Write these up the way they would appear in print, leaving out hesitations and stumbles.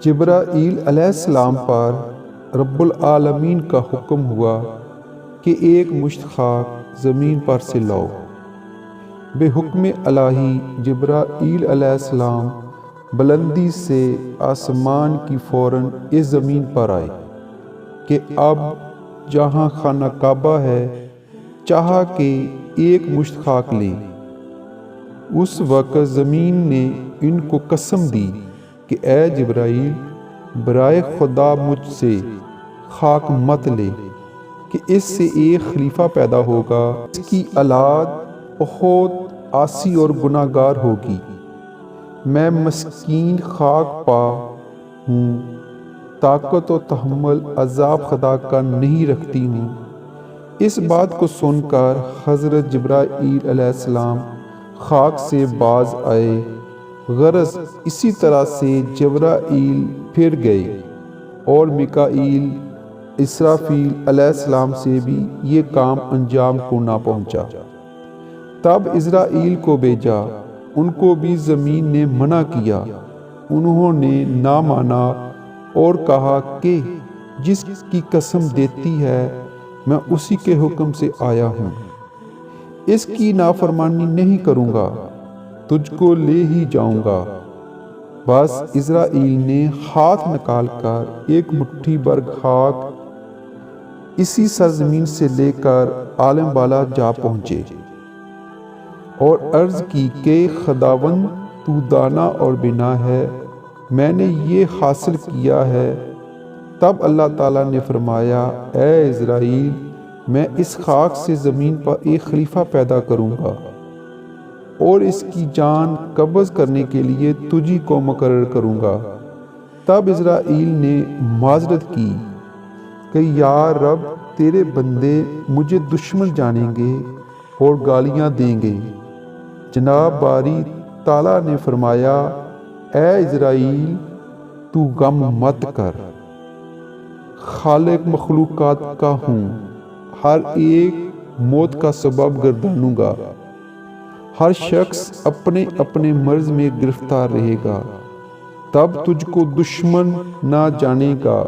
جبرائیل علیہ السلام پر رب العالمین کا حکم ہوا کہ ایک مشت خاک زمین پر سے لاؤ۔ بے حکم الہی جبرائیل علیہ السلام بلندی سے آسمان کی فوراً اس زمین پر آئے کہ اب جہاں خانہ کعبہ ہے چاہا کہ ایک مشت خاک لیں۔ اس وقت زمین نے ان کو قسم دی کہ اے جبرائیل، برائے خدا مجھ سے خاک مت لے کہ اس سے ایک خلیفہ پیدا ہوگا، اس کی اولاد بہت عاصی اور گناہ گار ہوگی۔ میں مسکین خاک پا ہوں، طاقت و تحمل عذاب خدا کا نہیں رکھتی ہوں۔ اس بات کو سن کر حضرت جبرائیل علیہ السلام خاک سے باز آئے۔ غرض اسی طرح سے جبرائیل پھر گئے اور میکائیل اسرافیل علیہ السلام سے بھی یہ کام انجام کو نہ پہنچا۔ تب اسرائیل کو بھیجا، ان کو بھی زمین نے منع کیا۔ انہوں نے نہ مانا اور کہا کہ جس کی قسم دیتی ہے میں اسی کے حکم سے آیا ہوں، اس کی نافرمانی نہیں کروں گا، تجھ کو لے ہی جاؤں گا۔ بس اسرائیل نے ہاتھ نکال کر ایک مٹھی بھر خاک اسی سرزمین سے لے کر عالم بالا جا پہنچے اور عرض کی کہ خداوند تو دانا اور بنا ہے، میں نے یہ حاصل کیا ہے۔ تب اللہ تعالیٰ نے فرمایا، اے اسرائیل، میں اس خاک سے زمین پر ایک خلیفہ پیدا کروں گا اور اس کی جان قبض کرنے کے لیے تجھی کو مقرر کروں گا۔ تب اسرائیل نے معذرت کی کہ یا رب، تیرے بندے مجھے دشمن جانیں گے اور گالیاں دیں گے۔ جناب باری تعالیٰ نے فرمایا، اے اسرائیل، تو غم مت کر، خالق مخلوقات کا ہوں، ہر ایک موت کا سبب گردانوں گا، ہر شخص اپنے اپنے مرض میں گرفتار رہے گا، تب تجھ کو دشمن نہ جانے گا۔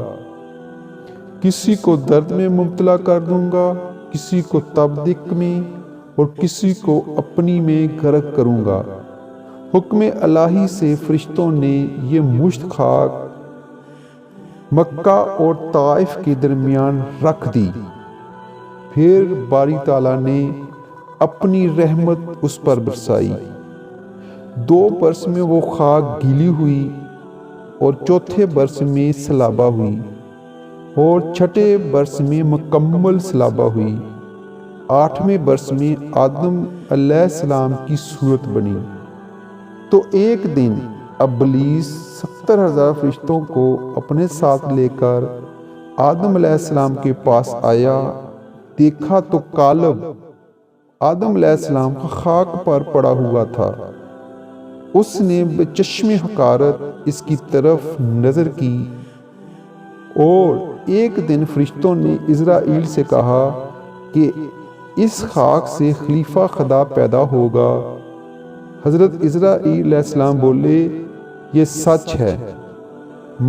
کسی کو درد میں مبتلا کر دوں گا، کسی کو تبدیق میں اور کسی کو اپنی میں غرق کروں گا۔ حکم الہی سے فرشتوں نے یہ مشت خاک مکہ اور طائف کے درمیان رکھ دی۔ پھر باری تعالیٰ نے اپنی رحمت اس پر برسائی۔ 2 برس میں وہ خاک گیلی ہوئی اور چوتھے برس میں سلابہ ہوئی اور چھٹے برس میں مکمل سلابہ ہوئی۔ 8ویں برس میں آدم علیہ السلام کی صورت بنی۔ تو ایک دن ابلیس 70,000 فرشتوں کو اپنے ساتھ لے کر آدم علیہ السلام کے پاس آیا۔ دیکھا تو کالب آدم علیہ السلام خاک پر پڑا ہوا تھا۔ اس نے بچشم حقارت اس کی طرف نظر کی اور ایک دن فرشتوں نے اسرائیل سے کہا کہ اس خاک سے خلیفہ خدا پیدا ہوگا۔ حضرت اسرائیل علیہ السلام بولے، یہ سچ ہے،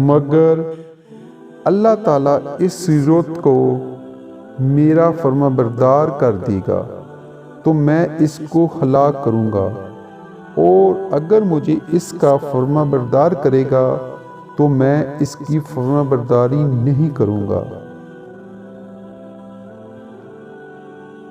مگر اللہ تعالیٰ اس ضرورت کو میرا فرما بردار کر دے گا تو میں اس کو ہلاک کروں گا، اور اگر مجھے اس کا فرما بردار کرے گا تو میں اس کی فرما برداری نہیں کروں گا۔